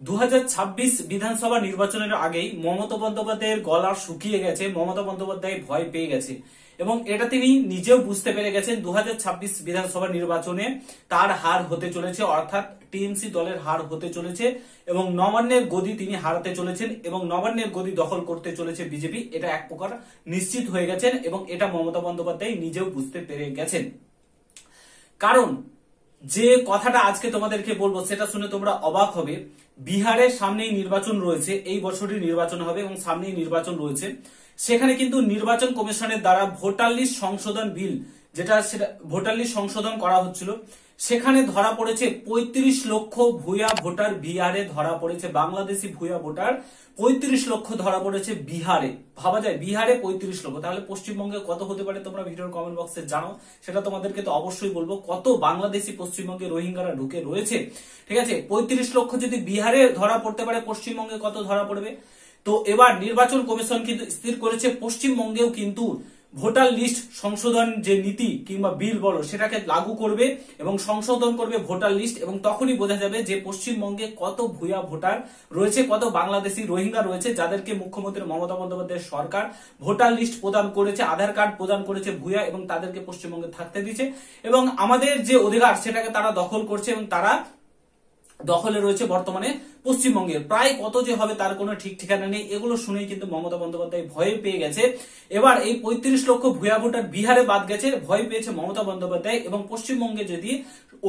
2026 বিধানসভা নির্বাচনের আগেই মমতা বন্দ্যোপাধ্যায়ের গলা শুকিয়ে গেছে। মমতা বন্দ্যোপাধ্যায় ভয় পেয়ে গেছে এবং এটা তিনি নিজেও বুঝতে পেরে গেছেন। 2026 বিধানসভা নির্বাচনে তার হার হতে চলেছে, অর্থাৎ টিএমসি দলের হার হতে চলেছে এবং নবান্নের গদি তিনি হারাতে চলেছেন এবং নবান্নের গদি দখল করতে চলেছে বিজেপি। এটা এক প্রকার নিশ্চিত হয়ে গেছেন এবং এটা মমতা বন্দ্যোপাধ্যায় নিজেও বুঝতে পেরে গেছেন। কারণ যে কথাটা আজকে তোমাদেরকে বলবো সেটা শুনে তোমরা অবাক হবে। বিহারের সামনেই নির্বাচন রয়েছে, এই বছরই নির্বাচন হবে এবং সামনেই নির্বাচন রয়েছে। সেখানে কিন্তু নির্বাচন কমিশনের দ্বারা ভোটার লিস্ট সংশোধন বিল যেটা সেটা ভোটার লিস্ট সংশোধন করা হচ্ছিল, সেখানে ধরা পড়েছে 35 লক্ষ ভুয়া ভোটার। বিহারে ধরা পড়েছে বাংলাদেশি ভুয়া ভোটার 35 লক্ষ ধরা পড়েছে বিহারে। ভাবা যায় বিহারে 35 লক্ষ, তাহলে পশ্চিমবঙ্গে কত হতে পারে তোমরা ভিডিওর কমেন্ট বক্সে জানো, সেটা তোমাদেরকে তো অবশ্যই বলবো। কত বাংলাদেশি পশ্চিমবঙ্গে রোহিঙ্গারা ঢুকে রয়েছে, ঠিক আছে। 35 লক্ষ যদি বিহারে ধরা পড়তে পারে, পশ্চিমবঙ্গে কত ধরা পড়বে? তো এবার নির্বাচন কমিশন কিন্তু স্থির করেছে পশ্চিমবঙ্গেও কিন্তু ভোটার লিস্ট সংশোধন যে নীতি কিংবা বিল বলো সেটাকে লাগু করবে এবং সংশোধন করবে ভোটার লিস্ট, এবং তখনই বোঝা যাবে যে পশ্চিমবঙ্গে কত ভুয়া ভোটার রয়েছে, কত বাংলাদেশি রোহিঙ্গা রয়েছে, যাদেরকে মুখ্যমন্ত্রী মমতা বন্দ্যোপাধ্যায়ের সরকার ভোটার লিস্ট প্রদান করেছে, আধার কার্ড প্রদান করেছে ভুয়া, এবং তাদেরকে পশ্চিমবঙ্গে থাকতে দিচ্ছে এবং আমাদের যে অধিকার সেটাকে তারা দখল করছে এবং তারা দখলে রয়েছে বর্তমানে পশ্চিমবঙ্গের। প্রায় কত যে হবে তার কোনো ঠিক ঠিকানা নেই। এগুলো শুনেই কিন্তু মমতা বন্দ্যোপাধ্যায় ভয় পেয়ে গেছে। এবার এই 35 লক্ষ ভুয়া ভোটার বিহারে বাদ গেছে, ভয় পেয়েছে মমতা বন্দ্যোপাধ্যায়। এবং পশ্চিমবঙ্গে যদি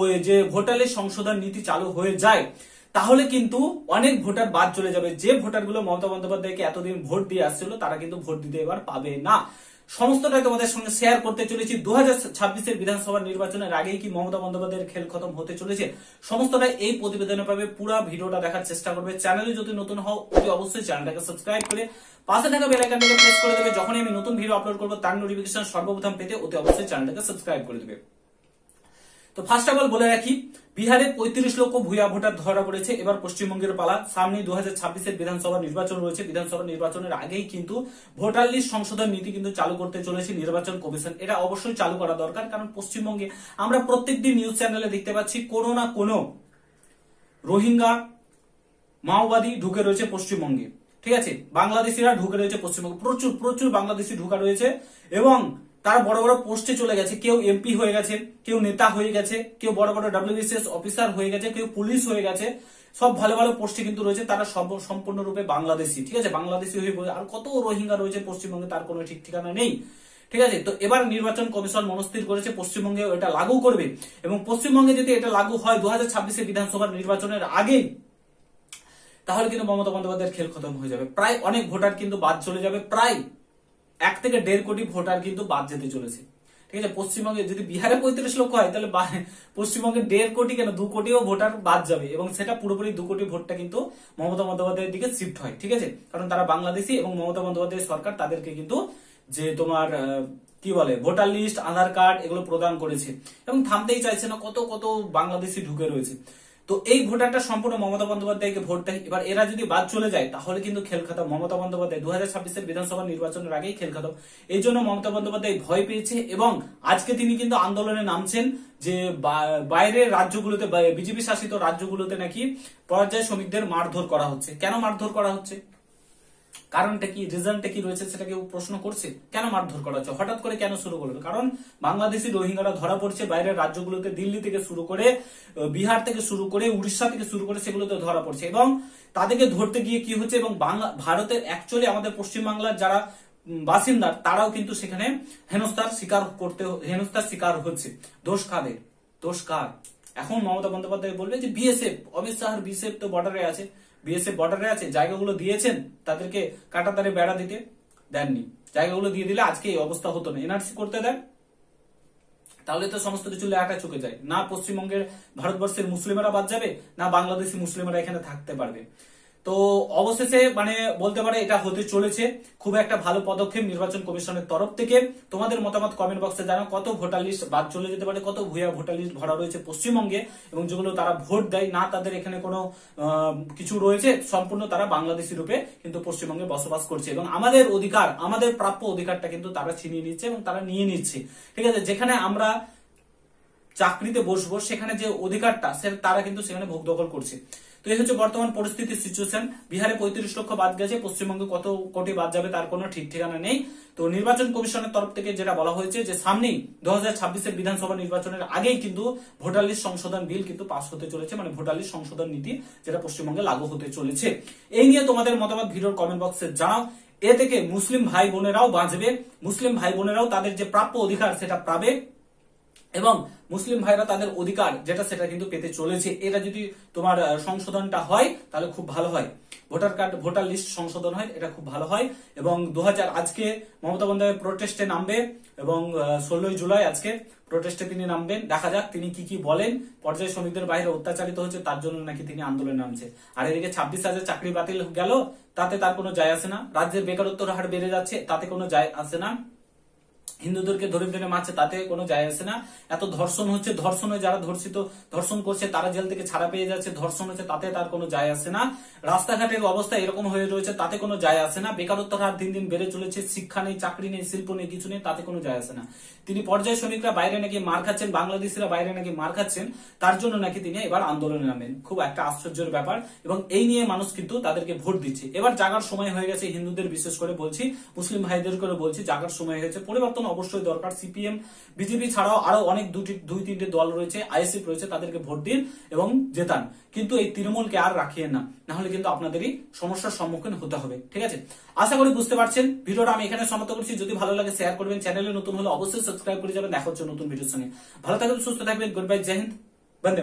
ওই যে ভোটার লিস্ট সংশোধন নীতি চালু হয়ে যায় তাহলে কিন্তু অনেক ভোটার বাদ চলে যাবে। যে ভোটারগুলো মমতা বন্দ্যোপাধ্যায়কে এতদিন ভোট দিয়ে আসছিল তারা কিন্তু ভোট দিতে এবার পাবে না। সমস্তটাই তোমাদের সঙ্গে শেয়ার করতে চলেছি। 2026 বিধানসভা নির্বাচনের আগেই কি মমতা বন্দ্যোপাধ্যায়ের খেল খতম হতে চলেছে, সমস্তটাই এই প্রতিবেদনে পাবে। পুরো ভিডিওটা দেখার চেষ্টা করবে। চ্যানেলে যদি নতুন হও অতি অবশ্যই চ্যানেলটাকে সাবস্ক্রাইব করে পাশে থাকা বেল আইকনটাকে প্রেস করে দেবে। যখনই আমি নতুন ভিডিও আপলোড করবো তার নোটিফিকেশন সর্বপ্রথম পেতে অতি অবশ্যই চ্যানেলটাকে সাবস্ক্রাইব করে দেবে। তো ফার্স্ট অফ অল বলে রাখি, বিহারে 35 লক্ষ ভুয়া ভোটার ধরা পড়েছে। এবার পশ্চিমবঙ্গের পালা। সামনে 2026 বিধানসভা নির্বাচন রয়েছে। বিধানসভা নির্বাচনের আগেই কিন্তু ভোটার লিস্ট সংশোধন নীতি কিন্তু চালু করতে চলেছে নির্বাচন কমিশন। এটা অবশ্যই চালু করা দরকার, কারণ পশ্চিমবঙ্গে আমরা প্রত্যেকদিন নিউজ চ্যানেলে দেখতে পাচ্ছি কোনো না কোনো রোহিঙ্গা মাওবাদী ঢুকে রয়েছে পশ্চিমবঙ্গে, ঠিক আছে। বাংলাদেশিরা ঢুকে রয়েছে পশ্চিমবঙ্গে, প্রচুর প্রচুর বাংলাদেশি ঢুকা রয়েছে এবং তারা বড় বড় পোস্টে চলে গেছে। কেউ এমপি হয়ে গেছে, কেউ নেতা হয়ে গেছে, কেউ বড় বড় WBCS অফিসার হয়ে গেছে, কেউ পুলিশ হয়ে গেছে। সব ভালো ভালো পোস্টে কিন্তু রয়েছে। তারা সব সম্পূর্ণরূপে বাংলাদেশি, ঠিক আছে। বাংলাদেশি হয়ে আর কত রোহিঙ্গা রয়েছে পশ্চিমবঙ্গে তার কোনো ঠিক ঠিকানা নেই, ঠিক আছে। তো এবার নির্বাচন কমিশন মনস্থির করেছে পশ্চিমবঙ্গে এটা লাগু করবে এবং পশ্চিমবঙ্গে যদি এটা লাগু হয় 2026 বিধানসভা নির্বাচনের আগে, তাহলে কিন্তু মমতা বন্দ্যোপাধ্যায়ের খেল খতম হয়ে যাবে। প্রায় অনেক ভোটার কিন্তু বাদ চলে যাবে। প্রায় 1 থেকে 1.5 কোটি ভোটার কিন্তু বাদ যেতে চলেছে, ঠিক আছে। পশ্চিমবঙ্গে যদি বিহারে 35 লক্ষ হয় তাহলে পশ্চিমবঙ্গে 1.5 কোটি কেন 2 কোটিও ভোটার বাদ যাবে এবং সেটা পুরোপুরি 2 কোটি ভোটটা কিন্তু মমতা বন্দ্যোপাধ্যায়ের দিকে শিফট হয়, ঠিক আছে। কারণ তারা বাংলাদেশি এবং মমতা বন্দ্যোপাধ্যায়ের সরকার তাদেরকে কিন্তু যে তোমার কি বলে ভোটার লিস্ট, আধার কার্ড এগুলো প্রদান করেছে এবং থামতেই চাইছে না। কত কত বাংলাদেশি ঢুকে রয়েছে। তো এই ভোটারটা সম্পূর্ণ মমতা বন্দ্যোপাধ্যায়কে ভোট দেয়। এবার এরা যদি বাদ চলে যায় তাহলে কিন্তু খেল খতম। মমতা বন্দ্যোপাধ্যায় 2026 বিধানসভা নির্বাচনের আগেই খেল খতম। এই জন্য মমতা বন্দ্যোপাধ্যায় ভয় পেয়েছে এবং আজকে তিনি কিন্তু আন্দোলনে নামছেন যে বাইরের রাজ্যগুলোতে, বিজেপি শাসিত রাজ্যগুলোতে নাকি পর্যায় শ্রমিকদের মারধর করা হচ্ছে। কেন মারধর করা হচ্ছে, কারণটা কি, রিজনটা কি রয়েছে সেটা কেউ প্রশ্ন করছে? কেন মারধর করা হচ্ছে, হঠাৎ করে কেন শুরু করবে? কারণ বাংলাদেশি রোহিঙ্গারা ধরা পড়ছে বাইরের রাজ্যগুলোতে, দিল্লি থেকে শুরু করে, বিহার থেকে শুরু করে, উড়িষ্যা থেকে শুরু করে সেগুলোতে ধরা পড়ছে এবং তাদেরকে ধরতে গিয়ে কি হচ্ছে এবং ভারতের অ্যাকচুয়ালি আমাদের পশ্চিমবাংলার যারা বাসিন্দা তারাও কিন্তু সেখানে হেনস্থার শিকার হচ্ছে। দোষ কাদের, দোষ কার? এখন মমতা বন্দ্যোপাধ্যায় বলবে যে বিএসএফ, অমিত শাহর বিএসএফ তো বর্ডারে আছে, বিএসএফ বর্ডারে আছে, জায়গাগুলো দিয়েছেন তাদেরকে কাঁটাতারে বেড়া দিতে, দেননি। জায়গাগুলো দিয়ে দিলে আজকে এই অবস্থা হতো না। এনআরসি করতে দেন, তাহলে তো সমস্ত কিছু লেখাটা চুকে যায়। না পশ্চিমবঙ্গের ভারতবর্ষের মুসলিমেরা বাদ যাবে, না বাংলাদেশি মুসলিমেরা এখানে থাকতে পারবে। তো অবশেষে মানে বলতে পারে এটা হতে চলেছে খুব একটা ভালো পদক্ষেপ নির্বাচন কমিশনের তরফ থেকে। তোমাদের মতামত কমেন্ট বক্সে জানাও। কত ভোটার লিস্ট বাদ চলে যেতে পারে, কত ভুয়া ভোটার লিস্ট ভরা রয়েছে পশ্চিমবঙ্গে এবং যেগুলো তারা ভোট দেয় না, তাদের এখানে কোনো কিছু রয়েছে, সম্পূর্ণ তারা বাংলাদেশি রূপে কিন্তু পশ্চিমবঙ্গে বসবাস করছে এবং আমাদের অধিকার, আমাদের প্রাপ্য অধিকারটা কিন্তু তারা ছিনিয়ে নিচ্ছে এবং তারা নিয়ে নিচ্ছে, ঠিক আছে। যেখানে আমরা চাকরিতে বসবো সেখানে যে অধিকারটা তারা কিন্তু সেখানে ভোগ দখল করছে। তো এই হচ্ছে বর্তমান পরিস্থিতির সিচুয়েশন। বিহারে 35 লক্ষ বাদ গেছে, পশ্চিমবঙ্গে কত কোটি বাদ যাবে তার কোনো ঠিক ঠিকানা নেই। তো নির্বাচন কমিশনের তরফ থেকে যেটা বলা হয়েছে যে সামনেই 2026-এর বিধানসভা নির্বাচনের আগেই কিন্তু ভোটার লিস্ট সংশোধন বিল কিন্তু পাস হতে চলেছে, মানে ভোটার লিস্ট সংশোধন নীতি যেটা পশ্চিমবঙ্গে লাগু হতে চলেছে। এই নিয়ে তোমাদের মতামত ভিডিওর কমেন্ট বক্সে জানাও। এ থেকে মুসলিম ভাই বোনেরাও বাঁচবে, মুসলিম ভাই বোনেরাও তাদের যে প্রাপ্য অধিকার সেটা পাবে, এবং মুসলিম ভাইরা তাদের অধিকার যেটা সেটা কিন্তু পেতে চলেছে। এটা যদি তোমার সংশোধনটা হয় তাহলে খুব ভালো হয়, ভোটার লিস্ট সংশোধন হয়, এটা খুব ভালো হয়। এবং আজকে মমতা বন্দ্যোপাধ্যায় প্রোটেস্টে নামবে, এবং 16ই জুলাই আজকে প্রোটেস্টে তিনি নামবেন। দেখা যাক তিনি কি কি বলেন। পর্যায় শ্রমিকদের বাইরে অত্যাচারিত হচ্ছে তার জন্য নাকি তিনি আন্দোলনে নামছে। আর এদিকে 26,000 চাকরি বাতিল গেল, তাতে তার কোনো যায় আসে না। রাজ্যের বেকারত্বের হার বেড়ে যাচ্ছে, তাতে কোনো যায় আসে না। হিন্দুদেরকে ধরে ধরে মারছে, তাতে কোনো যায় আসে না। এত ধর্ষণ হচ্ছে, ধর্ষণে যারা ধর্ষণ করছে তারা জেল থেকে ছাড়া পেয়ে যাচ্ছে, ধর্ষণ হচ্ছে, তাতে তার কোনো যায় আসে না। রাস্তাঘাটের অবস্থা এরকম হয়ে রয়েছে, তাতে কোনো যায় আসে না। বেকারত্বের হার দিন দিন বেড়ে চলেছে, শিক্ষা নেই, চাকরি নেই, শিল্প নেই, কিছু নেই, তাতে কোনো যায় আসে না। তিনি পর্যায় শ্রমিকরা বাইরে নাকি মার খাচ্ছেন, বাংলাদেশিরা বাইরে নাকি মার খাচ্ছেন, তার জন্য নাকি তিনি এবার আন্দোলনে নামেন। খুব একটা আশ্চর্যের ব্যাপার, এবং এই নিয়ে মানুষ কিন্তু তাদেরকে ভোট দিচ্ছে। এবার জাগার সময় হয়ে গেছে, হিন্দুদের বিশেষ করে বলছি, মুসলিম ভাইদের করে বলছি, জাগার সময় হয়েছে। পরিবর্তন অবশ্যই দরকার। সিপিএম, বিজেপি ছাড়াও আরো অনেক দুই তিনটে দল রয়েছে, আইএসএফ রয়েছে, তাদেরকে ভোট দিন এবং জেতান। কিন্তু এই তৃণমূলকে আর রাখিয়েন না, না হলে কিন্তু আপনাদেরই সমস্যার সম্মুখীন হতে হবে। ঠিক আছে, আশা করি বুঝতে পারছেন। ভিডিওটা আমি এখানে সমাপ্ত করছি। যদি ভালো লাগে শেয়ার করবেন, চ্যানেলে নতুন হলে অবশ্যই সাবস্ক্রাইব করে যাবেন। দেখা হচ্ছে নতুন ভিডিওর সঙ্গে। ভালো থাকবেন, সুস্থ থাকবেন। গুড বাই, জয় হিন্দ, বন্দে মাতরম।